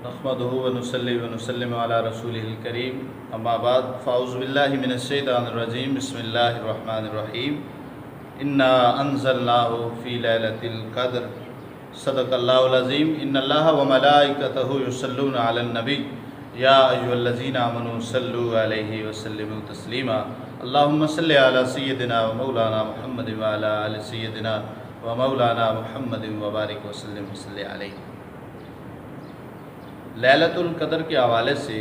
نحمده ونصلي ونسلم على رسوله الكريم اما بعد فاعوذ بالله من الشيطان الرجيم بسم الله الرحمن الرحيم انا انزلناه في ليلة القدر صدق الله العظيم ان الله وملائكته يصلون على النبي يا ايها الذين امنوا صلوا عليه وسلموا تسليما اللهم صل على سيدنا ومولانا محمد وعلى ال سيدنا ومولانا محمد وبارک وسلم وصلی علیہ۔ لیلۃ القدر کے حوالے سے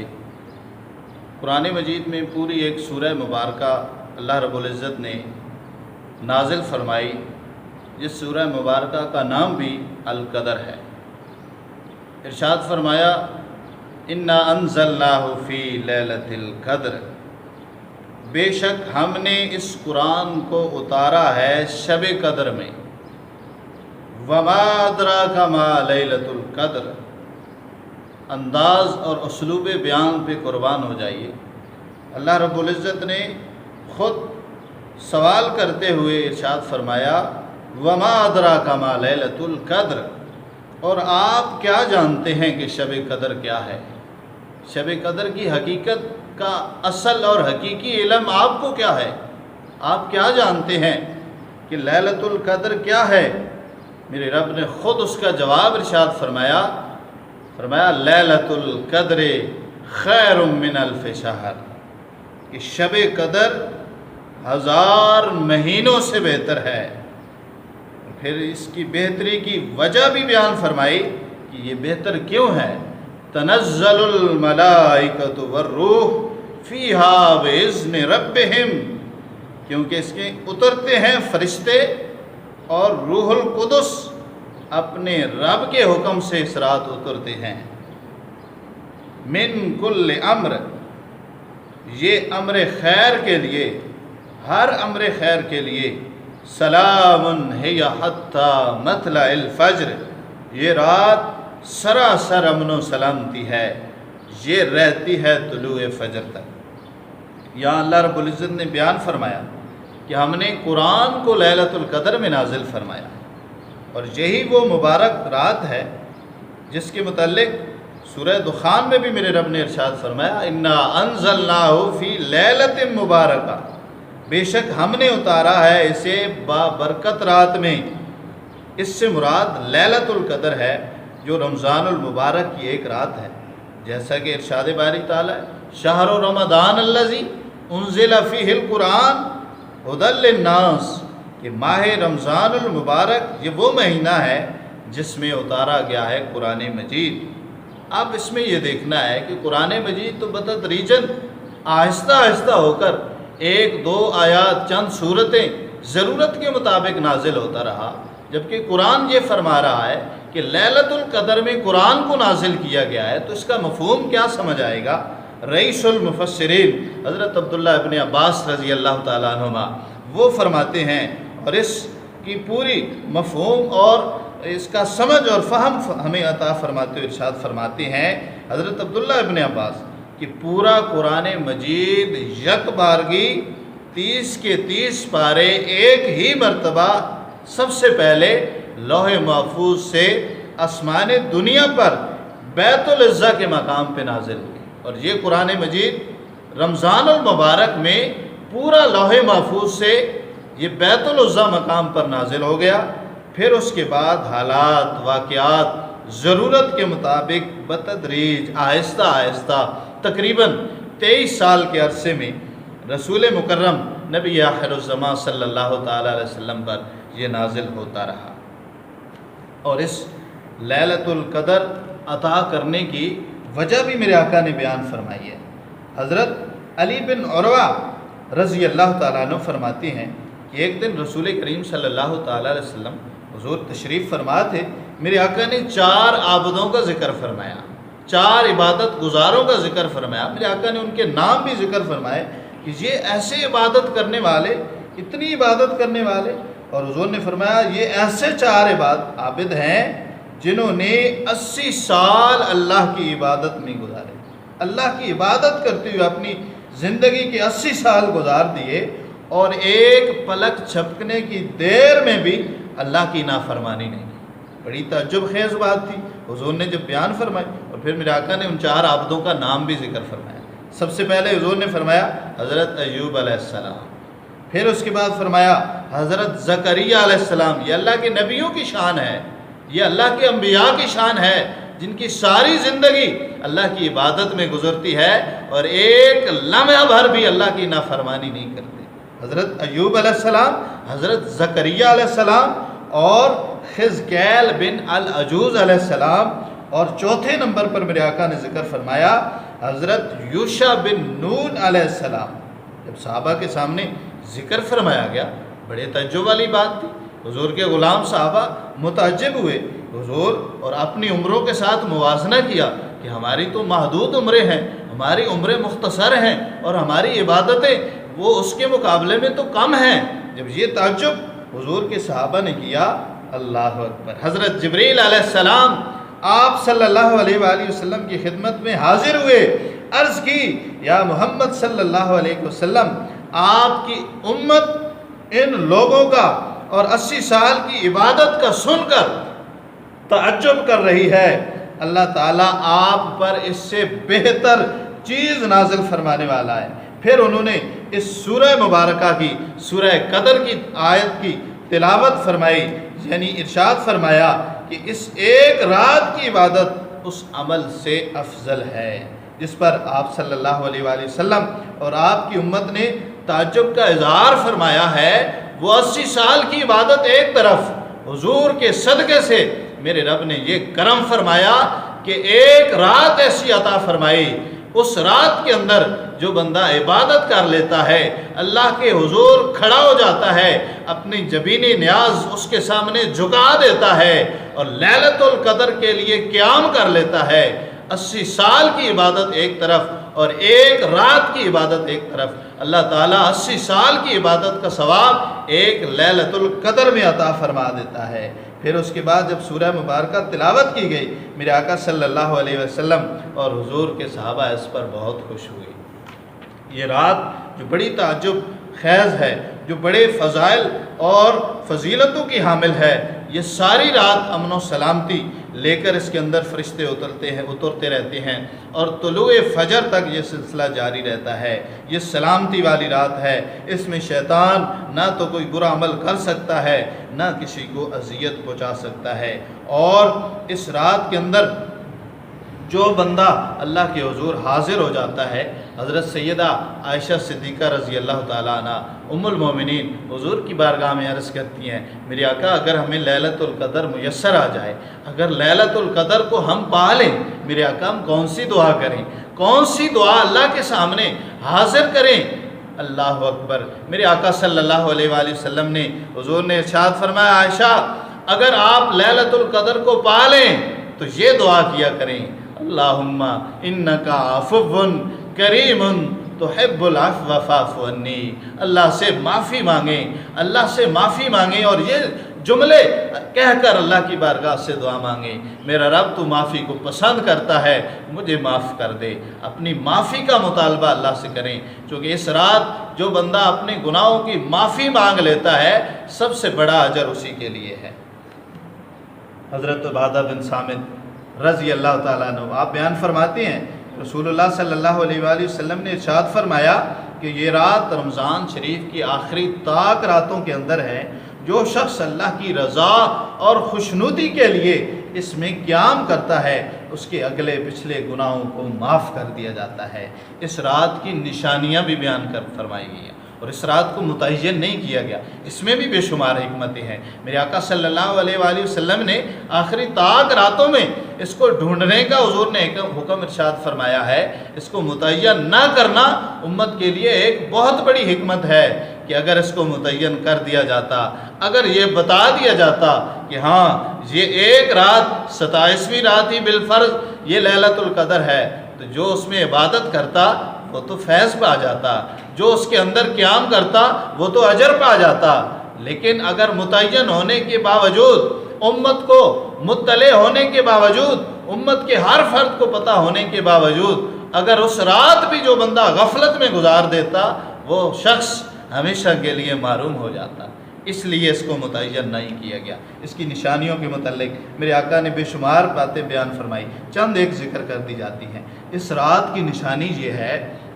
قرآن مجید میں پوری ایک سورہ مبارکہ اللہ رب العزت نے نازل فرمائی، جس سورہ مبارکہ کا نام بھی القدر ہے۔ ارشاد فرمایا انا انزلناہ فی لیلۃ القدر، بے شک ہم نے اس قرآن کو اتارا ہے شب قدر میں۔ وما ادراک ما لیلۃ القدر، انداز اور اسلوب بیان پہ قربان ہو جائیے۔ اللہ رب العزت نے خود سوال کرتے ہوئے ارشاد فرمایا وما ادراک ما لیلۃ القدر، اور آپ کیا جانتے ہیں کہ شب قدر کیا ہے؟ شب قدر کی حقیقت کا اصل اور حقیقی علم آپ کو کیا ہے؟ آپ کیا جانتے ہیں کہ لیلۃ القدر کیا ہے؟ میرے رب نے خود اس کا جواب ارشاد فرمایا لیلۃ القدر خیر من الف شہر، کہ شب قدر 1000 مہینوں سے بہتر ہے۔ پھر اس کی بہتری کی وجہ بھی بیان فرمائی کہ یہ بہتر کیوں ہے۔ تنزل الملائکۃ والروح فیہا باذن ربہم، کیونکہ اس کے اترتے ہیں فرشتے اور روح القدس اپنے رب کے حکم سے اس رات اترتے ہیں۔ من کل امر، یہ امر خیر کے لیے، ہر امر خیر کے لیے۔ سلام ہی حتی مطلع الفجر، یہ رات سراسر امن و سلامتی ہے، یہ رہتی ہے طلوع فجر تک۔ یہاں اللہ رب العزت نے بیان فرمایا کہ ہم نے قرآن کو لیلۃ القدر میں نازل فرمایا، اور یہی وہ مبارک رات ہے جس کے متعلق سورہ دخان میں بھی میرے رب نے ارشاد فرمایا انا انزلناہ فی لیلۃ مبارکہ، بے شک ہم نے اتارا ہے اسے بابرکت رات میں۔ اس سے مراد لیلۃ القدر ہے جو رمضان المبارک کی ایک رات ہے، جیسا کہ ارشاد باری تعالیٰ شہر رمضان الذی انزل فیہ القرآن ھدی للناس، کہ ماہ رمضان المبارک یہ وہ مہینہ ہے جس میں اتارا گیا ہے قرآن مجید۔ اب اس میں یہ دیکھنا ہے کہ قرآن مجید تو بتدریجاً آہستہ آہستہ ہو کر 1-2 آیات چند صورتیں ضرورت کے مطابق نازل ہوتا رہا، جبکہ قرآن یہ فرما رہا ہے کہ لیلۃ القدر میں قرآن کو نازل کیا گیا ہے، تو اس کا مفہوم کیا سمجھ آئے گا؟ رئیس المفسرین حضرت عبداللہ ابن عباس رضی اللہ تعالیٰ عنہما وہ فرماتے ہیں، اور اس کی پوری مفہوم اور اس کا سمجھ اور فہم ہمیں عطا فرماتے ہوئے ارشاد فرماتے ہیں حضرت عبداللہ ابن عباس کہ پورا قرآن مجید یک بارگی 30 کے 30 پارے ایک ہی مرتبہ سب سے پہلے لوح محفوظ سے آسمان دنیا پر بیت العزا کے مقام پہ نازل ہوئی، اور یہ قرآن مجید رمضان المبارک میں پورا لوح محفوظ سے یہ بیت العزا مقام پر نازل ہو گیا۔ پھر اس کے بعد حالات واقعات ضرورت کے مطابق بتدریج آہستہ آہستہ تقریباً 23 سال کے عرصے میں رسول مکرم نبی آخر الزمان صلی اللہ تعالیٰ علیہ وسلم پر یہ نازل ہوتا رہا۔ اور اس لیلۃ القدر عطا کرنے کی وجہ بھی میرے آقا نے بیان فرمائی ہے۔ حضرت علی بن عروہ رضی اللہ تعالیٰ عنہ فرماتے ہیں کہ ایک دن رسول کریم صلی اللہ تعالیٰ علیہ وسلم حضور تشریف فرما تھے، میرے آقا نے 4 عابدوں کا ذکر فرمایا، 4 عبادت گزاروں کا ذکر فرمایا۔ میرے آقا نے ان کے نام بھی ذکر فرمائے کہ یہ ایسے عبادت کرنے والے، اتنی عبادت کرنے والے، اور حضور نے فرمایا یہ ایسے 4 عابد ہیں جنہوں نے 80 سال اللہ کی عبادت میں گزارے، اللہ کی عبادت کرتے ہوئے اپنی زندگی کے 80 سال گزار دیے، اور ایک پلک جھپکنے کی دیر میں بھی اللہ کی نافرمانی نہیں کی۔ بڑی تعجب خیز بات تھی۔ حضور نے جب بیان فرمائی، اور پھر میرے آقا نے ان 4 عابدوں کا نام بھی ذکر فرمایا۔ سب سے پہلے حضور نے فرمایا حضرت ایوب علیہ السلام، پھر اس کے بعد فرمایا حضرت زکریا علیہ السلام۔ یہ اللہ کے نبیوں کی شان ہے، یہ اللہ کے انبیاء کی شان ہے، جن کی ساری زندگی اللہ کی عبادت میں گزرتی ہے اور ایک لمحہ بھر بھی اللہ کی نافرمانی نہیں کرتے۔ حضرت ایوب علیہ السلام، حضرت زکریا علیہ السلام اور حزقیل بن العجوز علیہ السلام، اور چوتھے نمبر پر میرے آقا نے ذکر فرمایا حضرت یوشع بن نون علیہ السلام۔ جب صحابہ کے سامنے ذکر فرمایا گیا، بڑے تعجب والی بات تھی، حضور کے غلام صحابہ متعجب ہوئے حضور، اور اپنی عمروں کے ساتھ موازنہ کیا کہ ہماری تو محدود عمریں ہیں، ہماری عمریں مختصر ہیں، اور ہماری عبادتیں وہ اس کے مقابلے میں تو کم ہیں۔ جب یہ تعجب حضور کے صحابہ نے کیا، اللہ اکبر، حضرت جبریل علیہ السلام آپ صلی اللہ علیہ وآلہ وسلم کی خدمت میں حاضر ہوئے، عرض کی یا محمد صلی اللہ علیہ وسلم، آپ کی امت ان لوگوں کا اور 80 سال کی عبادت کا سن کر تعجب کر رہی ہے، اللہ تعالیٰ آپ پر اس سے بہتر چیز نازل فرمانے والا ہے۔ پھر انہوں نے اس سورہ مبارکہ کی، سورہ قدر کی آیت کی تلاوت فرمائی، یعنی ارشاد فرمایا کہ اس ایک رات کی عبادت اس عمل سے افضل ہے جس پر آپ صلی اللہ علیہ وآلہ وسلم اور آپ کی امت نے تعجب کا اظہار فرمایا ہے۔ وہ 80 سال کی عبادت ایک طرف، حضور کے صدقے سے میرے رب نے یہ کرم فرمایا کہ ایک رات ایسی عطا فرمائی، اس رات کے اندر جو بندہ عبادت کر لیتا ہے، اللہ کے حضور کھڑا ہو جاتا ہے، اپنی جبینی نیاز اس کے سامنے جھکا دیتا ہے اور لیلۃ القدر کے لیے قیام کر لیتا ہے۔ 80 سال کی عبادت ایک طرف اور ایک رات کی عبادت ایک طرف، اللہ تعالیٰ 80 سال کی عبادت کا ثواب ایک لیلۃ القدر میں عطا فرما دیتا ہے۔ پھر اس کے بعد جب سورہ مبارکہ تلاوت کی گئی، میرے آقا صلی اللہ علیہ وسلم اور حضور کے صحابہ اس پر بہت خوش ہوئے۔ یہ رات جو بڑی تعجب خیز ہے، جو بڑے فضائل اور فضیلتوں کی حامل ہے، یہ ساری رات امن و سلامتی لے کر اس کے اندر فرشتے اترتے رہتے ہیں، اور طلوع فجر تک یہ سلسلہ جاری رہتا ہے۔ یہ سلامتی والی رات ہے، اس میں شیطان نہ تو کوئی برا عمل کر سکتا ہے، نہ کسی کو اذیت پہنچا سکتا ہے۔ اور اس رات کے اندر جو بندہ اللہ کے حضور حاضر ہو جاتا ہے، حضرت سیدہ عائشہ صدیقہ رضی اللہ تعالیٰ عنہ ام المومنین حضور کی بارگاہ میں عرض کرتی ہیں، میرے آقا اگر ہمیں لیلۃ القدر میسر آ جائے، اگر لیلۃ القدر کو ہم پا لیں، میرے آقا ہم کون سی دعا کریں، کون سی دعا اللہ کے سامنے حاضر کریں؟ اللہ اکبر، میرے آقا صلی اللہ علیہ وآلہ وسلم نے، حضور نے ارشاد فرمایا، عائشہ اگر آپ لیلۃ القدر کو پا لیں تو یہ دعا کیا کریں، اللہم انکا عفو کریم تحب العفو فاعف عنی۔ اللہ سے معافی مانگیں، اللہ سے معافی مانگیں، اور یہ جملے کہہ کر اللہ کی بارگاہ سے دعا مانگیں، میرا رب تو معافی کو پسند کرتا ہے، مجھے معاف کر دے۔ اپنی معافی کا مطالبہ اللہ سے کریں، چونکہ اس رات جو بندہ اپنے گناہوں کی معافی مانگ لیتا ہے، سب سے بڑا اجر اسی کے لیے ہے۔ حضرت عبادہ بن صامت رضی اللہ تعالیٰ عنہ آپ بیان فرماتے ہیں، رسول اللہ صلی اللہ علیہ وآلہ وسلم نے ارشاد فرمایا کہ یہ رات رمضان شریف کی آخری طاق راتوں کے اندر ہے، جو شخص اللہ کی رضا اور خوشنودی کے لیے اس میں قیام کرتا ہے، اس کے اگلے پچھلے گناہوں کو معاف کر دیا جاتا ہے۔ اس رات کی نشانیاں بھی بیان کر فرمائی گئی ہیں، اور اس رات کو متعین نہیں کیا گیا، اس میں بھی بے شمار حکمتیں ہیں۔ میرے آقا صلی اللہ علیہ وآلہ وسلم نے آخری طاق راتوں میں اس کو ڈھونڈنے کا حضور نے ایک حکم ارشاد فرمایا ہے۔ اس کو متعین نہ کرنا امت کے لیے ایک بہت بڑی حکمت ہے کہ اگر اس کو متعین کر دیا جاتا، اگر یہ بتا دیا جاتا کہ ہاں یہ ایک رات 27ویں رات ہی بالفرض یہ لیلۃ القدر ہے، تو جو اس میں عبادت کرتا وہ تو فیض پا جاتا، جو اس کے اندر قیام کرتا وہ تو اجر پا جاتا۔ لیکن اگر متعین ہونے کے باوجود، امت کو مطلع ہونے کے باوجود، امت کے ہر فرد کو پتہ ہونے کے باوجود، اگر اس رات بھی جو بندہ غفلت میں گزار دیتا، وہ شخص ہمیشہ کے لیے محروم ہو جاتا۔ اس لیے اس کو متعین نہیں کیا گیا۔ اس کی نشانیوں کے متعلق میرے آقا نے بے شمار باتیں بیان فرمائی، چند ایک ذکر کر دی جاتی ہیں۔ اس رات کی نشانی یہ ہے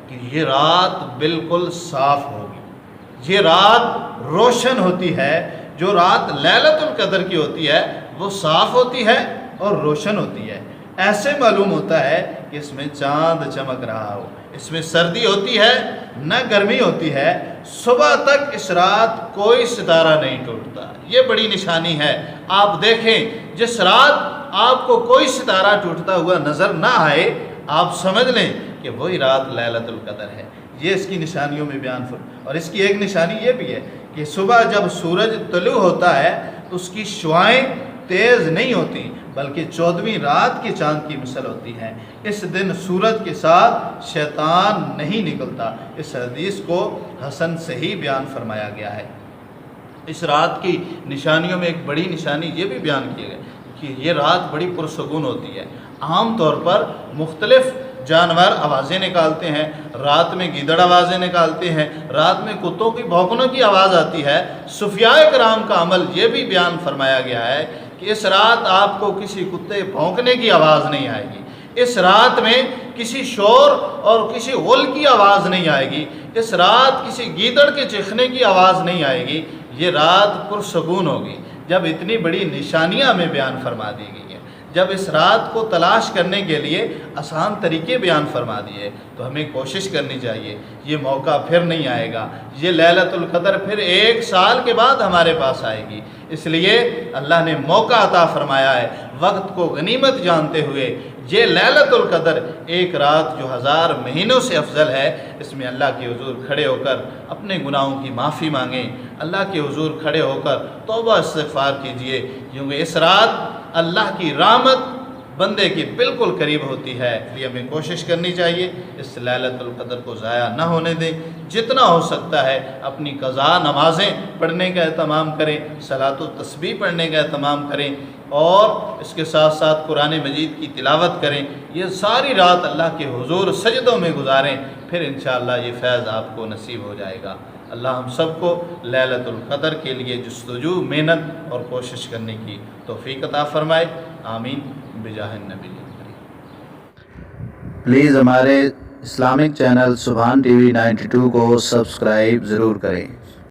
کہ یہ رات بالکل صاف ہوگی، یہ رات روشن ہوتی ہے۔ جو رات لیلۃ القدر کی ہوتی ہے وہ صاف ہوتی ہے اور روشن ہوتی ہے، ایسے معلوم ہوتا ہے کہ اس میں چاند چمک رہا ہو، اس میں سردی ہوتی ہے نہ گرمی ہوتی ہے، صبح تک اس رات کوئی ستارہ نہیں ٹوٹتا۔ یہ بڑی نشانی ہے۔ آپ دیکھیں، جس رات آپ کو کوئی ستارہ ٹوٹتا ہوا نظر نہ آئے، آپ سمجھ لیں کہ وہی رات لیلۃ القدر ہے۔ یہ اس کی نشانیوں میں بیان اور اس کی ایک نشانی یہ بھی ہے کہ صبح جب سورج طلوع ہوتا ہے تو اس کی شعائیں تیز نہیں ہوتی بلکہ 14ویں رات کے چاند کی مثل ہوتی ہیں۔ اس دن سورج کے ساتھ شیطان نہیں نکلتا۔ اس حدیث کو حسن صحیح بیان فرمایا گیا ہے۔ اس رات کی نشانیوں میں ایک بڑی نشانی یہ بھی بیان کی گئی کہ یہ رات بڑی پرسکون ہوتی ہے۔ عام طور پر مختلف جانور آوازیں نکالتے ہیں، رات میں گیدڑ آوازیں نکالتے ہیں، رات میں کتوں کی بھونکنے کی آواز آتی ہے۔ صوفیاء کرام کا عمل یہ بھی بیان فرمایا گیا ہے کہ اس رات آپ کو کسی کتے بھونکنے کی آواز نہیں آئے گی، اس رات میں کسی شور اور کسی غل کی آواز نہیں آئے گی، اس رات کسی گیدڑ کے چیخنے کی آواز نہیں آئے گی، یہ رات پرسکون ہوگی۔ جب اتنی بڑی نشانیاں میں بیان فرما دی گئی ہیں، جب اس رات کو تلاش کرنے کے لیے آسان طریقے بیان فرما دیے تو ہمیں کوشش کرنی چاہیے۔ یہ موقع پھر نہیں آئے گا، یہ لیلۃ القدر پھر 1 سال کے بعد ہمارے پاس آئے گی، اس لیے اللہ نے موقع عطا فرمایا ہے۔ وقت کو غنیمت جانتے ہوئے یہ لیلۃ القدر ایک رات جو 1000 مہینوں سے افضل ہے، اس میں اللہ کے حضور کھڑے ہو کر اپنے گناہوں کی معافی مانگیں، اللہ کے حضور کھڑے ہو کر توبہ استغفار کیجئے، کیونکہ اس رات اللہ کی رحمت بندے کی بالکل قریب ہوتی ہے۔ اس لیے ہمیں کوشش کرنی چاہیے اس لیلۃ القدر کو ضائع نہ ہونے دیں، جتنا ہو سکتا ہے اپنی قضا نمازیں پڑھنے کا اہتمام کریں، صلاۃ و تسبیح پڑھنے کا اہتمام کریں، اور اس کے ساتھ ساتھ قرآن مجید کی تلاوت کریں۔ یہ ساری رات اللہ کے حضور سجدوں میں گزاریں، پھر انشاءاللہ یہ فیض آپ کو نصیب ہو جائے گا۔ اللہ ہم سب کو لیلۃ القدر کے لیے جستجو، محنت اور کوشش کرنے کی توفیق عطا فرمائے، آمین بجاہ النبی۔ پلیز ہمارے اسلامک چینل سبحان ٹی وی 92 کو سبسکرائب ضرور کریں۔